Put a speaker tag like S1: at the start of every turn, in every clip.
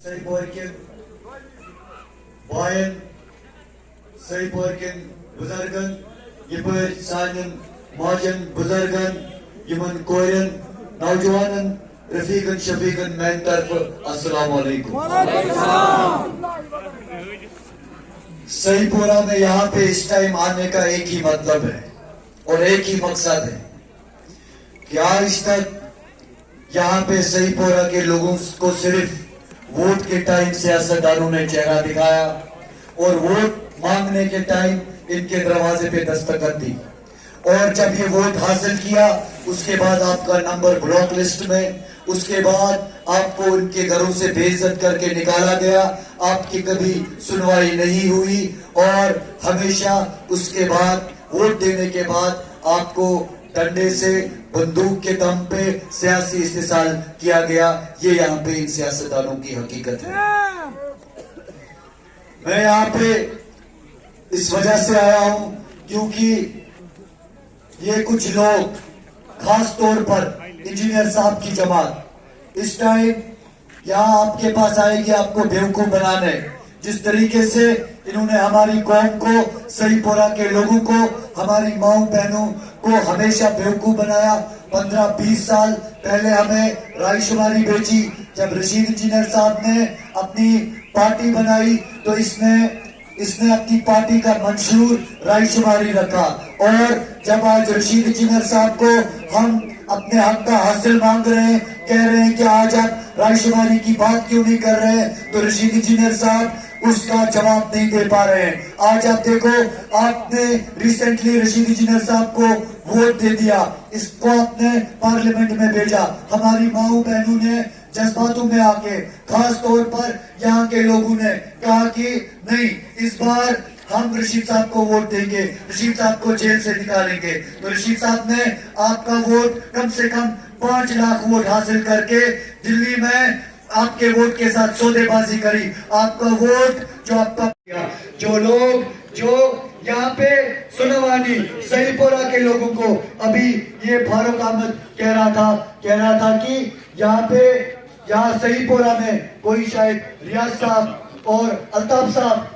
S1: Say Borkin, Bayan, Say Borkin, Buzargan, Yipur Sanin, Majan, Buzargan, Yiman Koyan, Naujawanan, Rafiqan, Shafiqan, mein tarf, Assalamu alaikum. सही पूरा में यहाँ पे इस time आने का एक ही मतलब है और एक ही मकसद है कि आज तक यहाँ पे सही पूरा के लोगों को सिर्फ वोट के टाइम सियासतदानों ने चेहरा दिखाया और वोट मांगने के टाइम इनके दरवाजे पे दस्तखत दी और जब ये वोट हासिल किया उसके बाद आपका नंबर ब्लॉक लिस्ट में, उसके बाद आपको उनके घरों से बेइज्जत करके निकाला गया, आपकी कभी सुनवाई नहीं हुई और हमेशा उसके बाद वोट देने के बाद आपको डंडे से बंदूक के दम पे सियासी इस्तेसाल किया गया। ये यहाँ पे इन सियासतदानों की हकीकत है। मैं यहाँ पे इस वजह से आया हूँ क्योंकि ये कुछ लोग, खास तौर पर इंजीनियर साहब की जमात इस टाइम यहाँ आपके पास आएगी आपको बेवकूफ बनाने। जिस तरीके से इन्होंने हमारी कौम को, सहीपोरा के लोगों को, हमारी माओ बहनों को हमेशा बेवकूफ बनाया। 15-20 साल पहले हमें रायशुमारी बेची। जब रशीद इंजीनियर साहब ने अपनी पार्टी बनाई तो इसने अपनी पार्टी का मंशूर रायशुमारी रखा और जब आज रशीद इंजीनियर साहब को हम अपने हक का हासिल मांग रहे हैं, कह रहे हैं कि आज आप रायशुमारी की बात क्यों नहीं कर रहे हैं, तो रशीद इंजीनियर साहब उसका जवाब नहीं दे पा रहे हैं। आज आप देखो, आपने रिसेंटली रशीद इंजीनियर साहब को वोट दे दिया, इसको आपने पार्लियामेंट में भेजा। हमारी माओ बहनों ने जज्बातों में आके, खास तौर पर यहाँ के लोगों ने कहा कि नहीं, इस बार हम रशीद साहब को वोट देंगे, रशीद साहब को जेल से निकालेंगे। तो रशीद साहब ने आपका वोट कम से कम 5 लाख वोट हासिल करके दिल्ली में आपके वोट के साथ सौदेबाजी करी। आपका वोट जो आपका, जो लोग जो यहाँ पे सुनवानी सहीपोरा के लोगों को, अभी ये फारूक अहमद कह रहा था कि यहाँ सहीपोरा में कोई शायद रियाज साहब और अल्ताफ साहब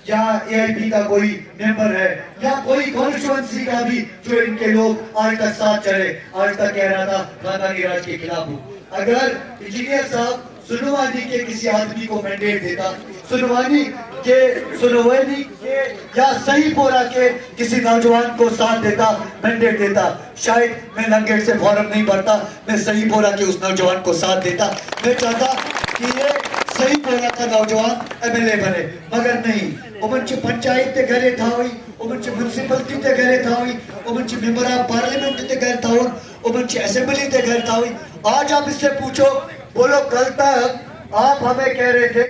S1: या AIP का कोई मेंबर है या कोई कॉन्स्टिट्यूएंसी का भी जो इनके लोग आज तक साथ चले। आज तक कह रहा था खानदानी राज के खिलाफ हूँ। अगर इंजीनियर साहब सुनवानी के किसी आदमी को मैंडेट देता, सुनवानी के या सहीपोरा के किसी नौजवान को साथ देता, मैंडेट देता, शायद मैं लंगेट से फॉर्म नहीं भरता, मैं सहीपोरा के उस नौजवान को साथ देता। मैं चाहता कि ये सहीपोरा का नौजवान MLA बने, मगर नहीं। उमंचे पंचायत ते घरे था हुई, उमंचे म्युनिसिपलिटी ते घरे था हुई, उमंचे मेंबर ऑफ पार्लियामेंट ते घर था हुई, उमंचे असेंबली ते घर था हुई। आज आप इससे पूछो, बोलो कल तक आप हमें कह रहे थे